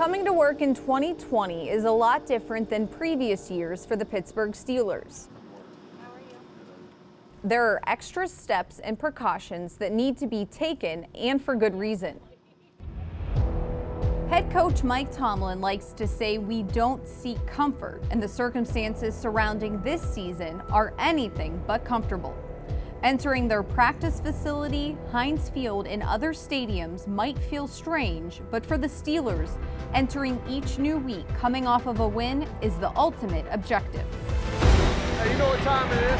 Coming to work in 2020 is a lot different than previous years for the Pittsburgh Steelers. There are extra steps and precautions that need to be taken, and for good reason. Head coach Mike Tomlin likes to say we don't seek comfort, and the circumstances surrounding this season are anything but comfortable. Entering their practice facility, Heinz Field, and other stadiums might feel strange, but for the Steelers, entering each new week coming off of a win is the ultimate objective. Hey, you know what time it is?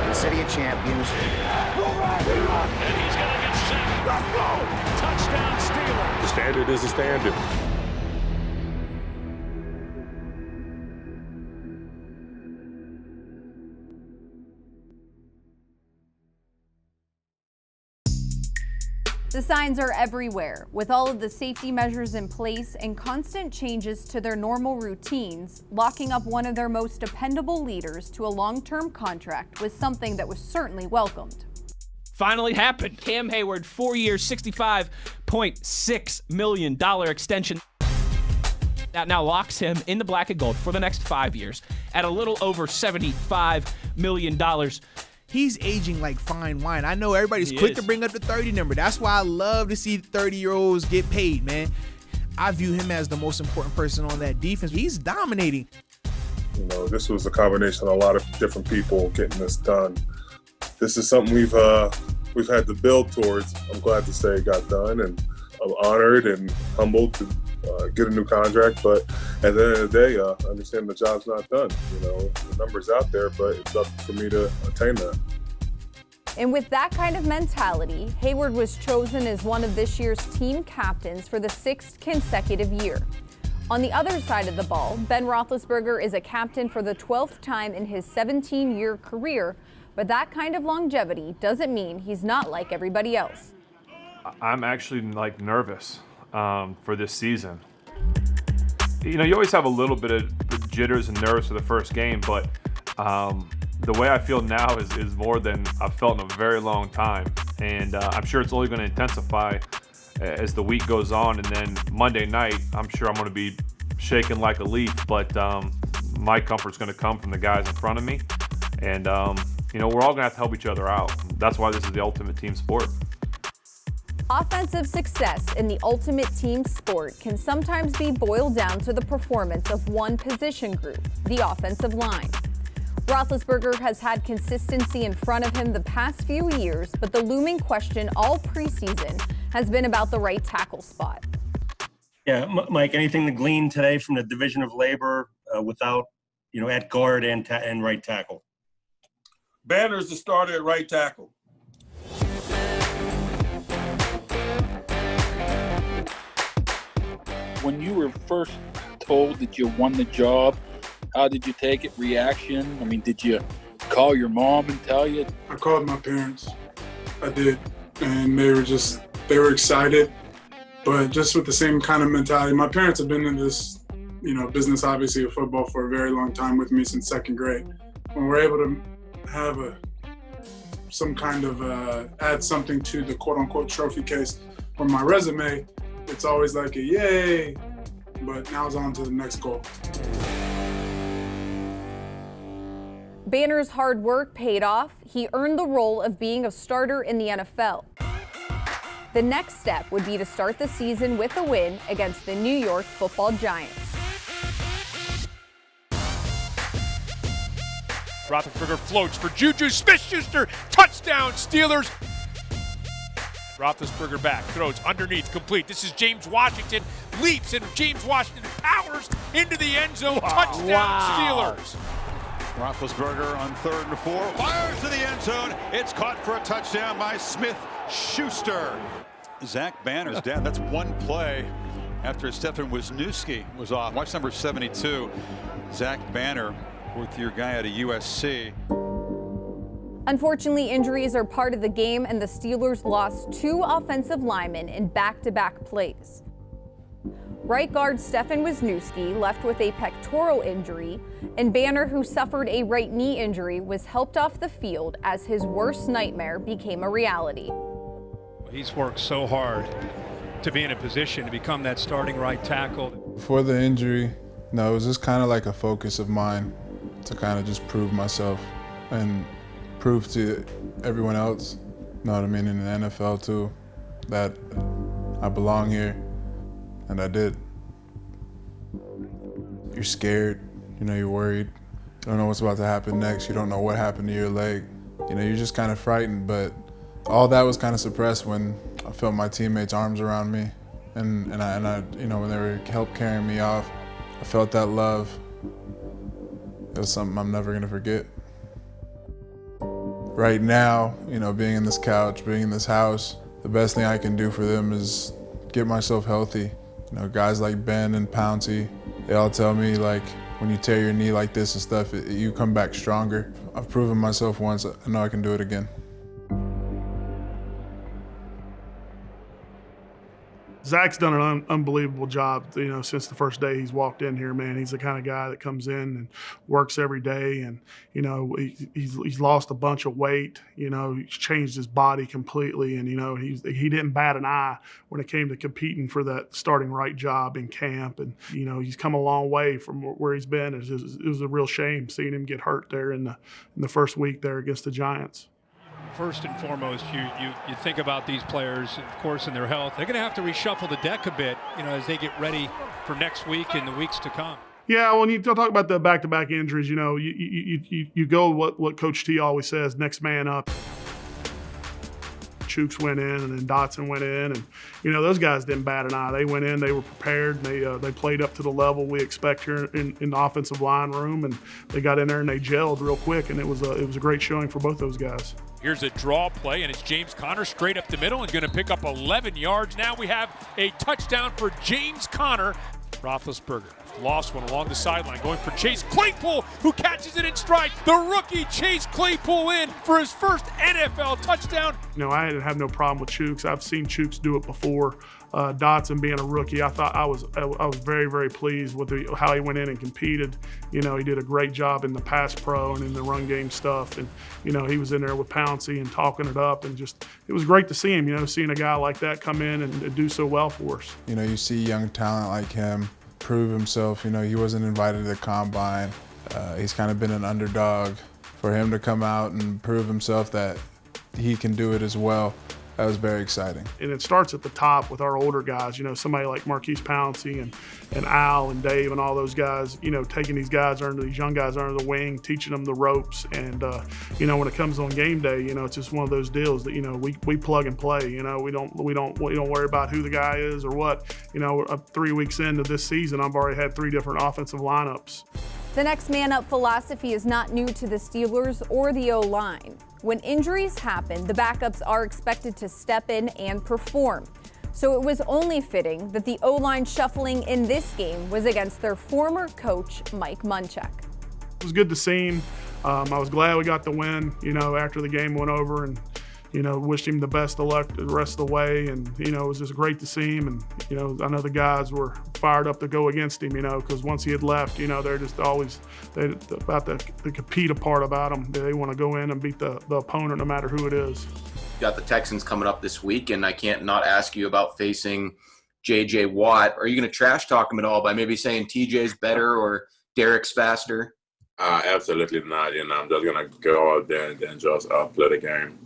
The City of Champions. And he's going to get set. Let's go! Touchdown Steelers. The standard is the standard. The signs are everywhere. With all of the safety measures in place and constant changes to their normal routines, locking up one of their most dependable leaders to a long-term contract was something that was certainly welcomed. Finally happened. Cam Heyward, 4-year, $65.6 million extension. That now locks him in the black and gold for the next 5 years at a little over $75 million. He's aging like fine wine. I know everybody's quick to bring up the 30 number. That's why I love to see 30-year-olds get paid, man. I view him as the most important person on that defense. He's dominating. You know, this was a combination of a lot of different people getting this done. This is something we've had to build towards. I'm glad to say it got done, and I'm honored and humbled to get a new contract. But at the end of the day, I understand the job's not done. You know, the number's out there, but it's up for me to attain that. And with that kind of mentality, Heyward was chosen as one of this year's team captains for the 6th consecutive year. On the other side of the ball, Ben Roethlisberger is a captain for the 12th time in his 17-year career, but that kind of longevity doesn't mean he's not like everybody else. I'm actually nervous for this season. You know, you always have a little bit of jitters and nerves for the first game, but the way I feel now is more than I've felt in a very long time. And I'm sure it's only going to intensify as the week goes on. And then Monday night, I'm sure I'm going to be shaking like a leaf, but my comfort's going to come from the guys in front of me. And, you know, we're all going to have to help each other out. That's why this is the ultimate team sport. Offensive success in the ultimate team sport can sometimes be boiled down to the performance of one position group, the offensive line. Roethlisberger has had consistency in front of him the past few years, but the looming question all preseason has been about the right tackle spot. Yeah, Mike, anything to glean today from the division of labor without, you know, at guard and right tackle? Banner's the starter at right tackle. When you were first told that you won the job, how did you take it? Reaction? I mean, did you call your mom and tell you? I called my parents. I did. And they were excited, but just with the same kind of mentality. My parents have been in this, you know, business, obviously, of football for a very long time with me since 2nd grade. When we're able to have some kind of add something to the quote-unquote trophy case on my resume, it's always like a yay, but now it's on to the next goal. Banner's hard work paid off. He earned the role of being a starter in the NFL. The next step would be to start the season with a win against the New York Football Giants. Roethlisberger floats for Juju Smith-Schuster. Touchdown, Steelers. Roethlisberger back, throws underneath, complete. This is James Washington, leaps, and James Washington powers into the end zone. Touchdown, Steelers. Roethlisberger on 3rd and 4, fires to the end zone. It's caught for a touchdown by Smith-Schuster. Zach Banner's down. That's one play after Stefan Wisniewski was off. Watch number 72, Zach Banner with your guy out of USC. Unfortunately, injuries are part of the game, and the Steelers lost 2 offensive linemen in back-to-back plays. Right guard Stefan Wisniewski left with a pectoral injury, and Banner, who suffered a right knee injury, was helped off the field as his worst nightmare became a reality. He's worked so hard to be in a position to become that starting right tackle? Before the injury, no, it was just kind of like a focus of mine to kind of just prove myself and prove to everyone else, you know what I mean, in the NFL too, that I belong here, and I did. You're scared, you know, you're worried. You don't know what's about to happen next. You don't know what happened to your leg. You know, you're just kind of frightened, but all that was kind of suppressed when I felt my teammates' arms around me, and I, you know, when they were help carrying me off, I felt that love. It was something I'm never gonna forget. Right now, you know, being in this couch, being in this house, the best thing I can do for them is get myself healthy. You know, guys like Ben and Pouncey, they all tell me, like, when you tear your knee like this and stuff, you come back stronger. I've proven myself once, I know I can do it again. Zach's done an unbelievable job, you know, since the first day he's walked in here, man. He's the kind of guy that comes in and works every day, and, you know, he's lost a bunch of weight. You know, he's changed his body completely, and, you know, he didn't bat an eye when it came to competing for that starting right job in camp. And, you know, he's come a long way from where he's been. It was a real shame seeing him get hurt there in the first week there against the Giants. First and foremost, you think about these players, of course, and their health. They're going to have to reshuffle the deck a bit, you know, as they get ready for next week and the weeks to come. Yeah, when you talk about the back-to-back injuries, you know, you go what Coach T always says, next man up. Chooks went in, and then Dotson went in, and, you know, those guys didn't bat an eye. They went in, they were prepared, and they played up to the level we expect here in the offensive line room, and they got in there and they gelled real quick, and it was a great showing for both those guys. Here's a draw play, and it's James Conner straight up the middle and going to pick up 11 yards. Now we have a touchdown for James Conner. Roethlisberger lost one along the sideline, going for Chase Claypool, who catches it in stride. The rookie Chase Claypool in for his first NFL touchdown. You know, I didn't have no problem with Chooks. I've seen Chooks do it before. Dotson being a rookie, I thought I was very, very pleased with how he went in and competed. You know, he did a great job in the pass pro and in the run game stuff. And, you know, he was in there with Pouncey and talking it up, and just, it was great to see him, you know, seeing a guy like that come in and do so well for us. You know, you see young talent like him prove himself. You know, he wasn't invited to the combine. He's kind of been an underdog. For him to come out and prove himself that he can do it as well, that was very exciting. And it starts at the top with our older guys, you know, somebody like Marquise Pouncey and Al and Dave and all those guys, you know, taking these young guys under the wing, teaching them the ropes. And, you know, when it comes on game day, you know, it's just one of those deals that, you know, we plug and play. You know, we don't worry about who the guy is or what. You know, 3 weeks into this season, I've already had 3 different offensive lineups. The next man up philosophy is not new to the Steelers or the O-line. When injuries happen, the backups are expected to step in and perform. So it was only fitting that the O-line shuffling in this game was against their former coach, Mike Munchak. It was good to see him. I was glad we got the win, you know, after the game went over, and, you know, wished him the best of luck the rest of the way. And, you know, it was just great to see him. And, you know, I know the guys were fired up to go against him, you know, because once he had left, you know, they're just always about the compete part about them. They want to go in and beat the opponent no matter who it is. Got the Texans coming up this week, and I can't not ask you about facing J.J. Watt. Are you going to trash talk him at all by maybe saying TJ's better or Derek's faster? Absolutely not. You know, I'm just going to go out there and then just play the game.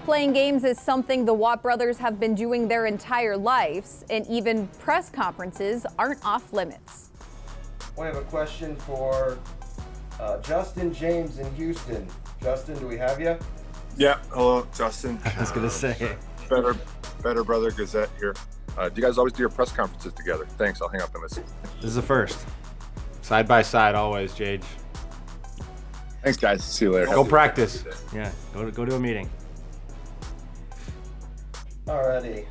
Playing games is something the Watt brothers have been doing their entire lives, and even press conferences aren't off limits. We have a question for Justin James in Houston. Justin, do we have you? Yeah, hello, Justin. I was going to say. Better Brother Gazette here. Do you guys always do your press conferences together? Thanks, I'll hang up and listen. This is the first. Side by side always, Jage. Thanks, guys. See you later. Go practice. Yeah, go to a meeting. Alrighty.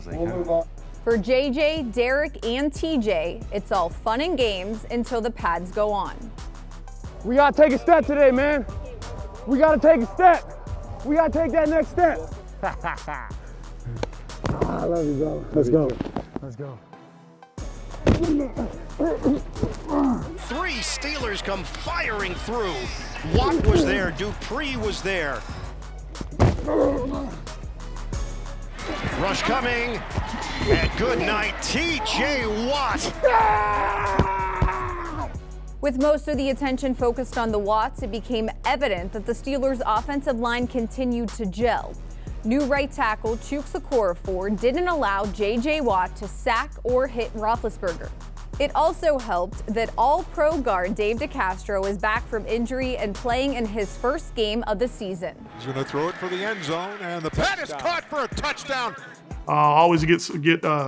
We'll move on. For JJ, Derek, and TJ, it's all fun and games until the pads go on. We got to take a step today, man. We got to take a step. We got to take that next step. I love you, bro. Let's go. Let's go. 3 Steelers come firing through. Watt was there. Dupree was there. Rush coming. And good night, T.J. Watt. With most of the attention focused on the Watts, it became evident that the Steelers' offensive line continued to gel. New right tackle Chuks Okorafor didn't allow J.J. Watt to sack or hit Roethlisberger. It also helped that all-pro guard Dave DeCastro is back from injury and playing in his first game of the season. He's going to throw it for the end zone, and the pass is caught for a touchdown. Always get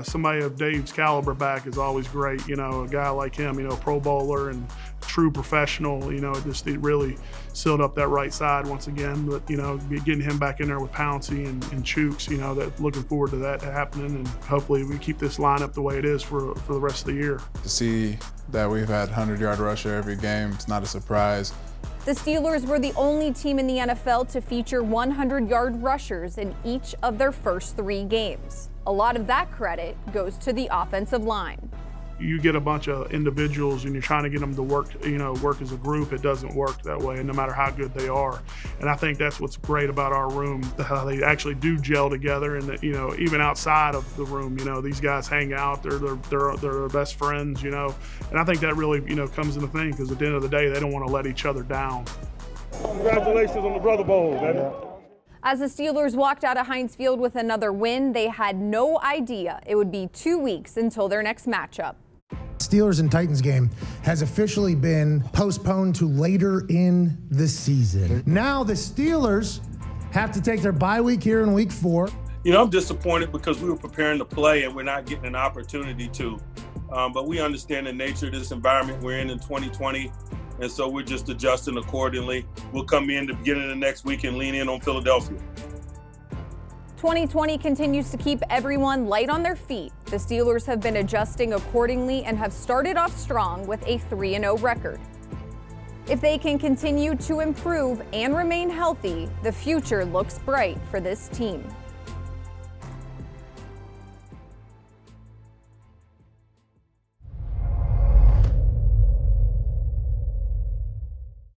somebody of Dave's caliber back is always great. You know, a guy like him, you know, Pro Bowler and true professional, you know, it really sealed up that right side once again. But, you know, getting him back in there with Pouncey and Chuks, you know, that looking forward to that happening. And hopefully we keep this lineup the way it is for the rest of the year. To see that we've had 100-yard rusher every game, it's not a surprise. The Steelers were the only team in the NFL to feature 100-yard rushers in each of their first 3 games. A lot of that credit goes to the offensive line. You get a bunch of individuals and you're trying to get them to work as a group. It doesn't work that way, no matter how good they are. And I think that's what's great about our room, how they actually do gel together, and that, you know, even outside of the room, you know, these guys hang out. They're best friends, you know. And I think that really, you know, comes into thing, because at the end of the day, they don't want to let each other down. Congratulations on the Brother Bowl, baby. As the Steelers walked out of Heinz Field with another win, they had no idea it would be 2 weeks until their next matchup. Steelers and Titans game has officially been postponed to later in the season. Now the Steelers have to take their bye week here in week 4. You know, I'm disappointed because we were preparing to play and we're not getting an opportunity to. But we understand the nature of this environment we're in 2020, and so we're just adjusting accordingly. We'll come in the beginning of the next week and lean in on Philadelphia. 2020 continues to keep everyone light on their feet. The Steelers have been adjusting accordingly and have started off strong with a 3-0 record. If they can continue to improve and remain healthy, the future looks bright for this team.